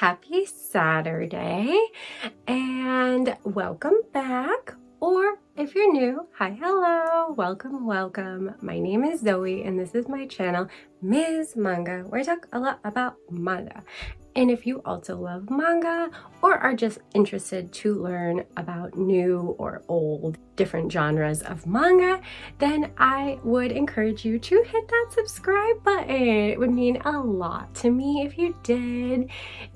Happy Saturday and welcome back. Or if you're new, hi, hello, welcome. My name is Zoe and this is my channel, Ms. Manga, where I talk a lot about manga. And if you also love manga or are just interested to learn about new or old different genres of manga, then I would encourage you to hit that subscribe button. It would mean a lot to me if you did.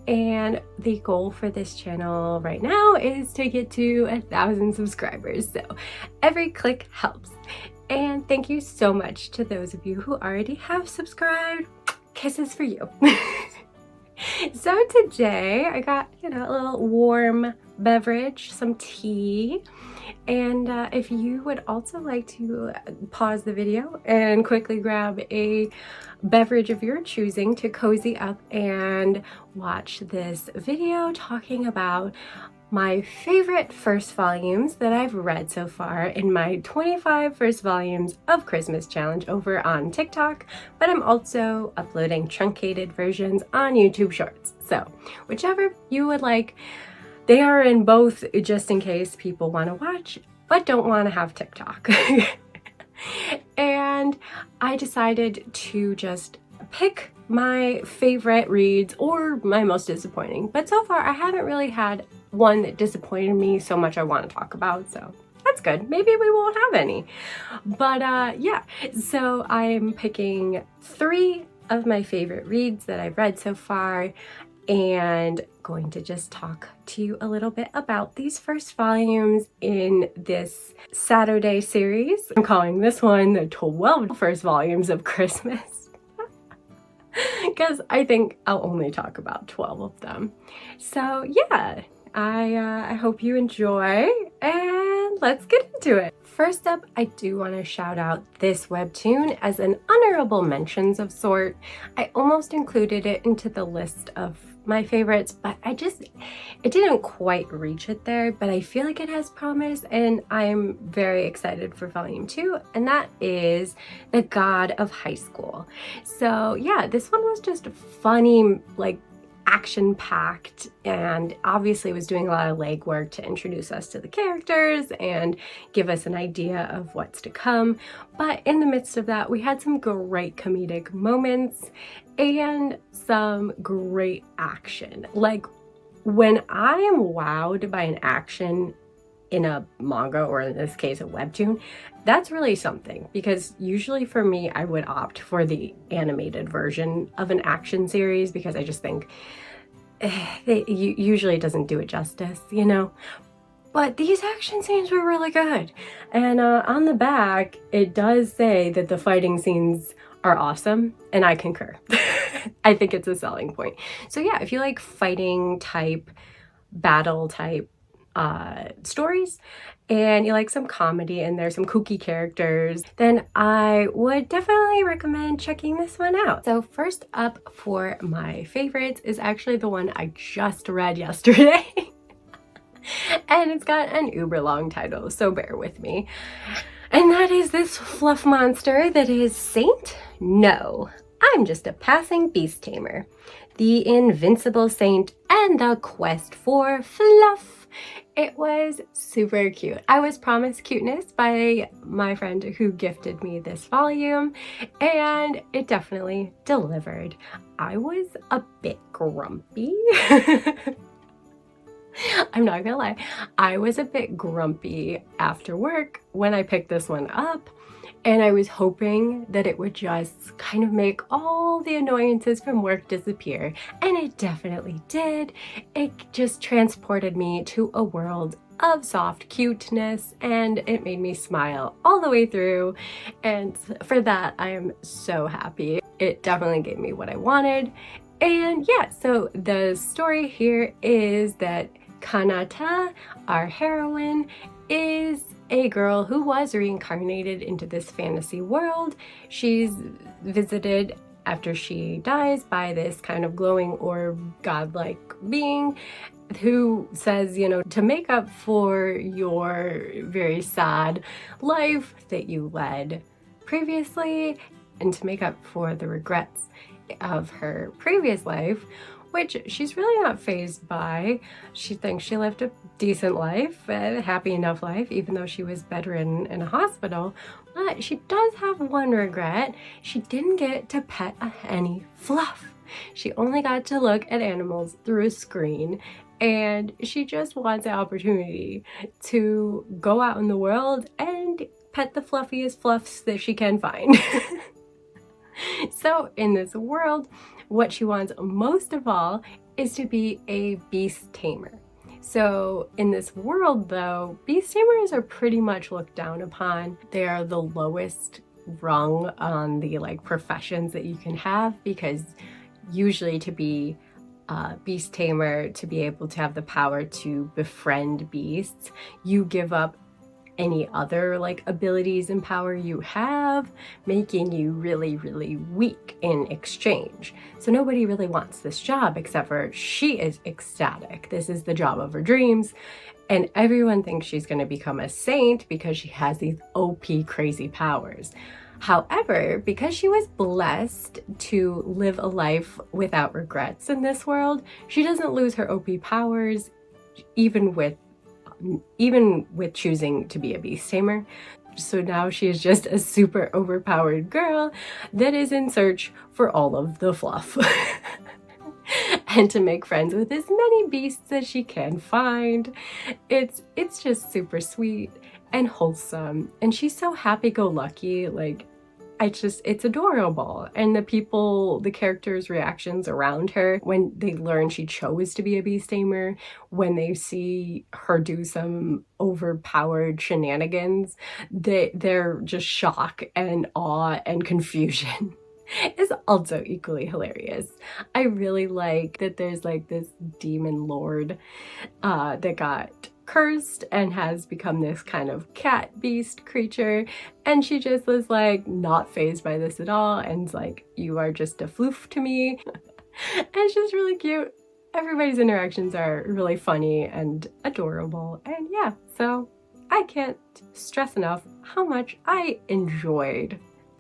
And the goal for this channel right now is to get to 1,000 subscribers. So every click helps. And thank you so much to those of you who already have subscribed. Kisses for you. So today I got, a little warm beverage, some tea. And if you would also like to pause the video and quickly grab a beverage of your choosing to cozy up and watch this video talking about my favorite first volumes that I've read so far in my 25 first volumes of Christmas challenge over on TikTok, but I'm also uploading truncated versions on YouTube Shorts. So whichever you would like, they are in both just in case people want to watch but don't want to have TikTok. And I decided to just pick my favorite reads or my most disappointing, but so far I haven't really had one that disappointed me so much I want to talk about, so that's good. Maybe we won't have any, but yeah, so I'm picking 3 of my favorite reads that I've read so far and going to just talk to you a little bit about these first volumes in this Saturday series. I'm calling this one the 12 first volumes of Christmas because I think I'll only talk about 12 of them. So yeah, I hope you enjoy and let's get into it. First up, I do want to shout out this webtoon as an honorable mentions of sort. I almost included it into the list of my favorites, but it didn't quite reach it there, but I feel like it has promise and I'm very excited for volume 2, and that is The God of High School. So yeah, this one was just funny, like action-packed, and obviously was doing a lot of legwork to introduce us to the characters and give us an idea of what's to come. But in the midst of that, we had some great comedic moments and some great action. Like, when I am wowed by an action in a manga, or in this case a webtoon, that's really something, because usually for me I would opt for the animated version of an action series because I just think usually it doesn't do it justice, But these action scenes were really good, and on the back it does say that the fighting scenes are awesome, and I concur. I think it's a selling point. So yeah, if you like fighting type, battle type stories, and you like some comedy and there's some kooky characters, then I would definitely recommend checking this one out. So first up for my favorites is actually the one I just read yesterday. And it's got an uber long title, so bear with me. And that is this fluff monster that is Saint? No, I'm just a passing beast tamer. The invincible saint and the quest for fluff. It was super cute. I was promised cuteness by my friend who gifted me this volume, and it definitely delivered. I was a bit grumpy. I'm not gonna lie, I was a bit grumpy after work when I picked this one up, and I was hoping that it would just kind of make all the annoyances from work disappear, and it definitely did. It just transported me to a world of soft cuteness, and it made me smile all the way through, and for that I am so happy. It definitely gave me what I wanted. And yeah, so the story here is that Kanata, our heroine, is a girl who was reincarnated into this fantasy world. She's visited after she dies by this kind of glowing orb godlike being who says, to make up for your very sad life that you led previously and to make up for the regrets of her previous life, which she's really not fazed by. She thinks she lived a decent life, a happy enough life, even though she was bedridden in a hospital. But she does have one regret. She didn't get to pet any Fluff. She only got to look at animals through a screen, and she just wants an opportunity to go out in the world and pet the fluffiest fluffs that she can find. So in this world, what she wants most of all is to be a beast tamer. So in this world though, beast tamers are pretty much looked down upon. They are the lowest rung on the professions that you can have, because usually to be a beast tamer, to be able to have the power to befriend beasts, you give up any other abilities and power you have, making you really, really weak in exchange. So nobody really wants this job except for she is ecstatic. This is the job of her dreams, and everyone thinks she's going to become a saint because she has these OP crazy powers. However, because she was blessed to live a life without regrets in this world, she doesn't lose her OP powers even with choosing to be a beast tamer. So now she is just a super overpowered girl that is in search for all of the fluff and to make friends with as many beasts as she can find. It's just super sweet and wholesome, and she's so happy-go-lucky. It's adorable. And the characters' reactions around her when they learn she chose to be a beast tamer, when they see her do some overpowered shenanigans, they're just shock and awe and confusion. Is also equally hilarious. I really like that there's this demon lord that got cursed and has become this kind of cat beast creature, and she just was not fazed by this at all, and you are just a floof to me. And it's just really cute. Everybody's interactions are really funny and adorable, and yeah, so I can't stress enough how much I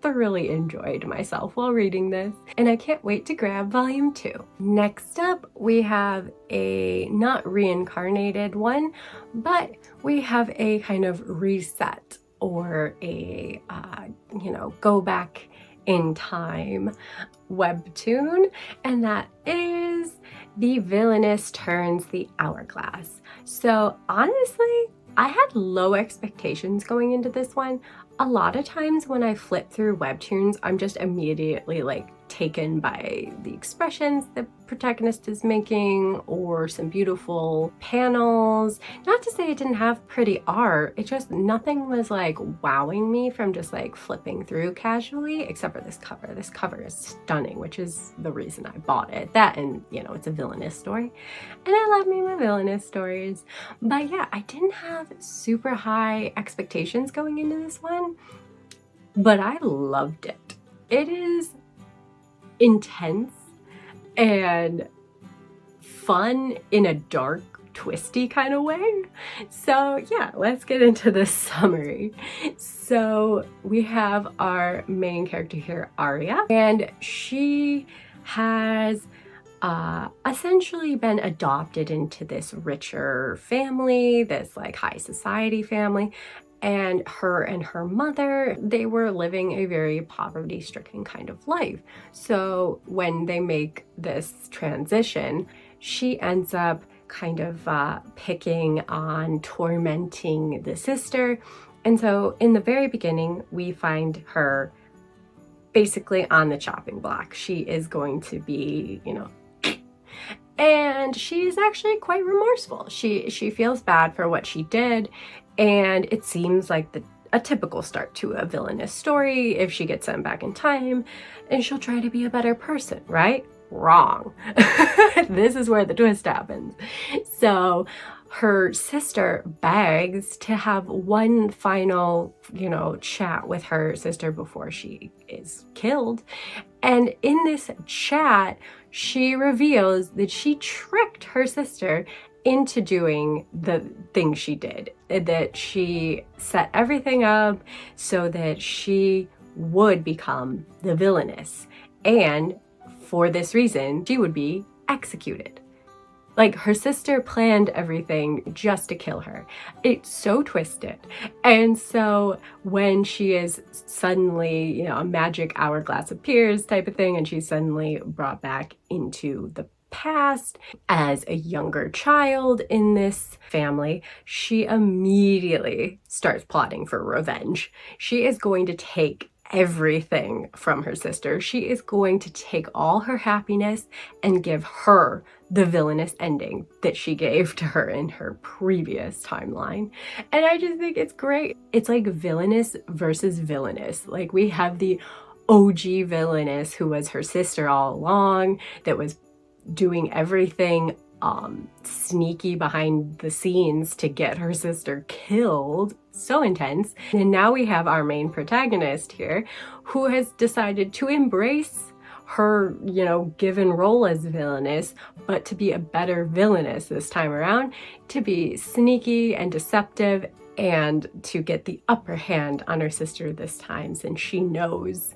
thoroughly enjoyed myself while reading this, and I can't wait to grab volume 2. Next up, we have a not reincarnated one, but we have a kind of reset, or a go back in time webtoon, and that is The Villainess Turns the Hourglass. So honestly, I had low expectations going into this one. A lot of times when I flip through webtoons, I'm just immediately taken by the expressions the protagonist is making, or some beautiful panels. Not to say it didn't have pretty art, it just nothing was wowing me from just flipping through casually, except for this cover. This cover is stunning, which is the reason I bought it. That, and it's a villainous story, and I love me my villainous stories. But yeah, I didn't have super high expectations going into this one, but I loved it. It is intense and fun in a dark, twisty kind of way. So yeah, let's get into the summary. So we have our main character here, Arya, and she has essentially been adopted into this richer family, this high society family. And her mother, they were living a very poverty-stricken kind of life. So when they make this transition, she ends up kind of picking on tormenting the sister. And so in the very beginning, we find her basically on the chopping block. She is going to be, and she's actually quite remorseful. She feels bad for what she did, and it seems like a typical start to a villainous story. If she gets sent back in time, and she'll try to be a better person, right? Wrong. This is where the twist happens. So her sister begs to have one final, chat with her sister before she is killed. And in this chat, she reveals that she tricked her sister into doing the thing she did, that she set everything up so that she would become the villainess. And for this reason, she would be executed. Like, her sister planned everything just to kill her. It's so twisted. And so when she is suddenly, you know, a magic hourglass appears type of thing, and she's suddenly brought back into the past as a younger child in this family, she immediately starts plotting for revenge. She is going to take everything from her sister. She is going to take all her happiness and give her the villainous ending that she gave to her in her previous timeline. And I just think it's great. It's like Villainess versus Villainous. Like, we have the OG Villainess, who was her sister all along, that was doing everything sneaky behind the scenes to get her sister killed. So intense. And now we have our main protagonist here, who has decided to embrace her, you know, given role as villainess, but to be a better villainess this time around, to be sneaky and deceptive, and to get the upper hand on her sister this time, since she knows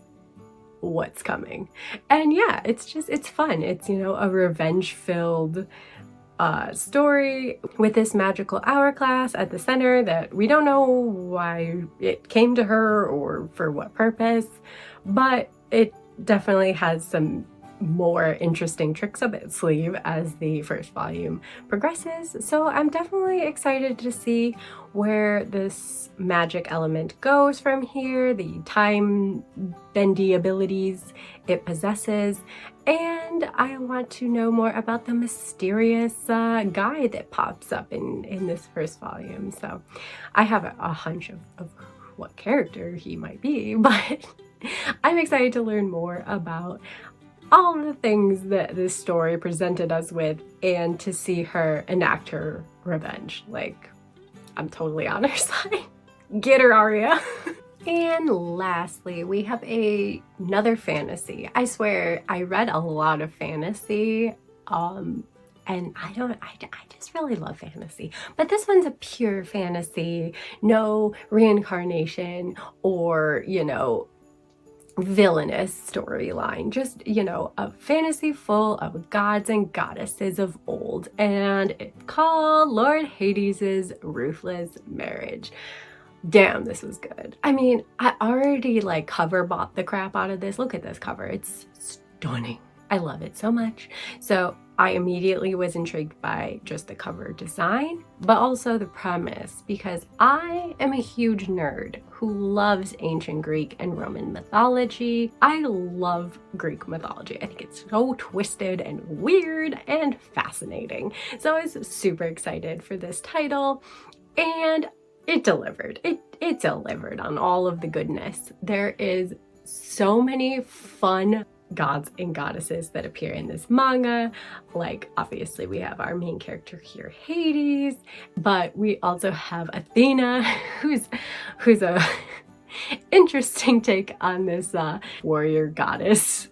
what's coming. And yeah, it's fun. It's, you know, a revenge-filled story with this magical hourglass at the center that we don't know why it came to her or for what purpose, but it definitely has some more interesting tricks up its sleeve as the first volume progresses. So I'm definitely excited to see where this magic element goes from here, the time bendy abilities it possesses, and I want to know more about the mysterious guy that pops up in this first volume. So I have a hunch of what character he might be, but I'm excited to learn more about all the things that this story presented us with, and to see her enact her revenge. Like, I'm totally on her side. Get her, Arya. And lastly, we have another fantasy. I swear, I read a lot of fantasy, and I just really love fantasy. But this one's a pure fantasy, no reincarnation or, you know, villainous storyline, just, you know, a fantasy full of gods and goddesses of old, and it's called Lord Hades's Ruthless Marriage. Damn, this was good. I mean, I already like cover bought the crap out of this. Look at this cover, it's stunning. I love it so much. So I immediately was intrigued by just the cover design, but also the premise, because I am a huge nerd who loves ancient Greek and Roman mythology. I love Greek mythology. I think it's so twisted and weird and fascinating. So I was super excited for this title, and it delivered. It delivered on all of the goodness. There is so many fun gods and goddesses that appear in this manga. Like, obviously we have our main character here, Hades, but we also have Athena, who's a interesting take on this warrior goddess.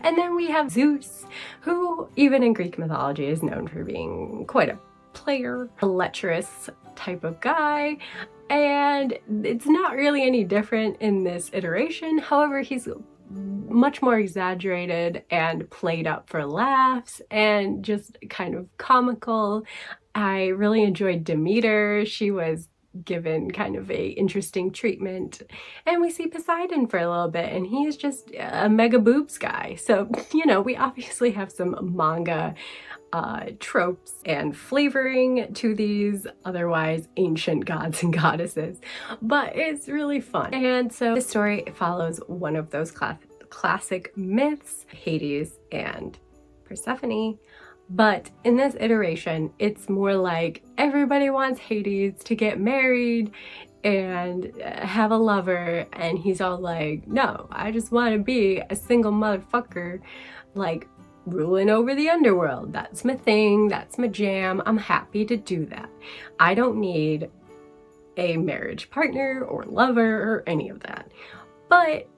And then we have Zeus, who even in Greek mythology is known for being quite a player, a lecherous type of guy, and it's not really any different in this iteration. However, he's much more exaggerated and played up for laughs and just kind of comical. I really enjoyed Demeter. She was given kind of a interesting treatment, and we see Poseidon for a little bit, and he is just a mega boobs guy. So, you know, we obviously have some manga tropes and flavoring to these otherwise ancient gods and goddesses, but it's really fun. And so the story follows one of those classic myths, Hades and Persephone. But in this iteration, it's more like everybody wants Hades to get married and have a lover, and he's all like, no, I just want to be a single motherfucker, like ruling over the underworld. That's my thing, that's my jam. I'm happy to do that. I don't need a marriage partner or lover or any of that. But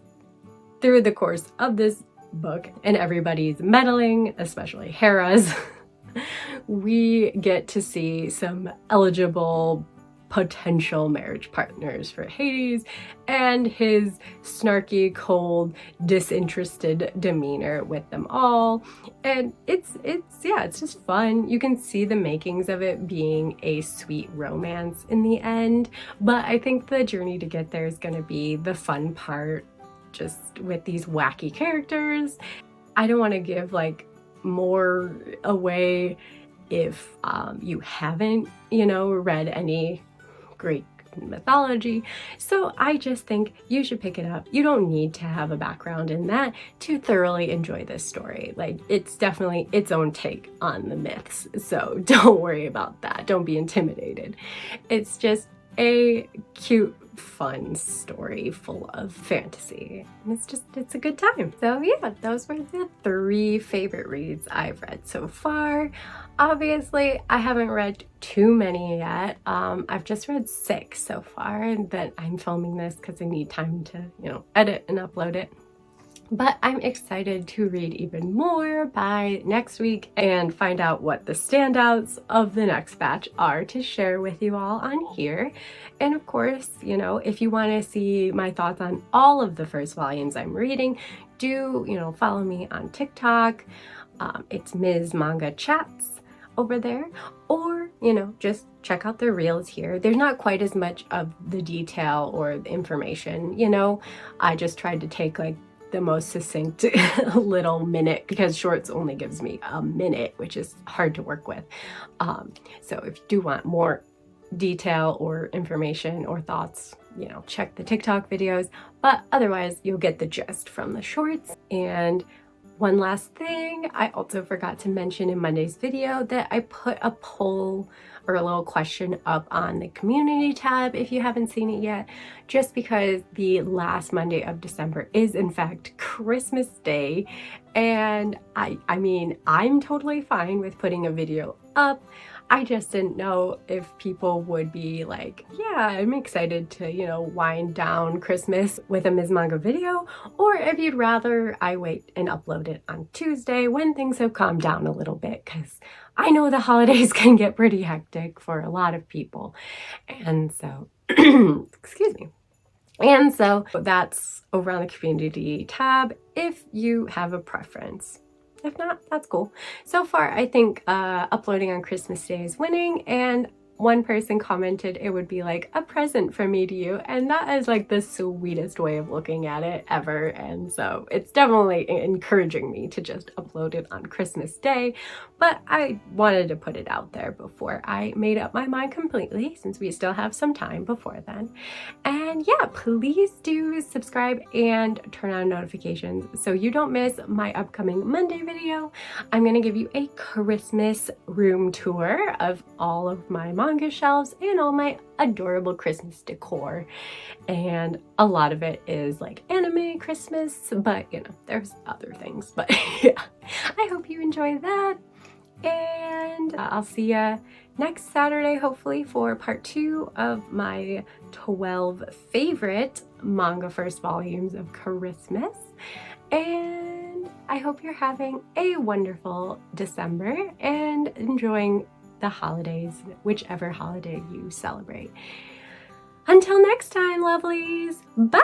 through the course of this book and everybody's meddling, especially Hera's, we get to see some eligible potential marriage partners for Hades, and his snarky, cold, disinterested demeanor with them all. And it's just fun. You can see the makings of it being a sweet romance in the end, but I think the journey to get there is going to be the fun part, just with these wacky characters. I don't want to give like more away if you haven't, read any Greek mythology. So I just think you should pick it up. You don't need to have a background in that to thoroughly enjoy this story. Like, it's definitely its own take on the myths. So don't worry about that. Don't be intimidated. It's just a cute, fun story full of fantasy. It's a good time. So yeah, those were the 3 favorite reads I've read so far. Obviously, I haven't read too many yet. I've just read 6 so far, and then I'm filming this because I need time to, edit and upload it. But I'm excited to read even more by next week and find out what the standouts of the next batch are to share with you all on here. And of course, if you want to see my thoughts on all of the first volumes I'm reading, do, follow me on TikTok. It's Ms. Manga Chats over there, or, just check out the reels here. There's not quite as much of the detail or the information, I just tried to take like the most succinct little minute, because shorts only gives me a minute, which is hard to work with. So if you do want more detail or information or thoughts, check the TikTok videos, but otherwise you'll get the gist from the shorts. And one last thing, I also forgot to mention in Monday's video that I put a poll or a little question up on the community tab if you haven't seen it yet, just because the last Monday of December is in fact Christmas Day. And I mean, I'm totally fine with putting a video up. I just didn't know if people would be like, yeah, I'm excited to, wind down Christmas with a Ms. Manga video, or if you'd rather I wait and upload it on Tuesday when things have calmed down a little bit, because I know the holidays can get pretty hectic for a lot of people. And so, excuse me. And so that's over on the community tab if you have a preference. If not, that's cool. So far, I think uploading on Christmas Day is winning, and one person commented it would be like a present from me to you, and that is like the sweetest way of looking at it ever. And so it's definitely encouraging me to just upload it on Christmas Day, but I wanted to put it out there before I made up my mind completely, since we still have some time before then. And yeah, please do subscribe and turn on notifications so you don't miss my upcoming Monday video. I'm gonna give you a Christmas room tour of all of my manga shelves and all my adorable Christmas decor. And a lot of it is like anime Christmas, but there's other things. But yeah, I hope you enjoy that. And I'll see ya next Saturday, hopefully, for part 2 of my 12 favorite manga first volumes of Christmas. And I hope you're having a wonderful December and enjoying the holidays, whichever holiday you celebrate. Until next time, lovelies, bye!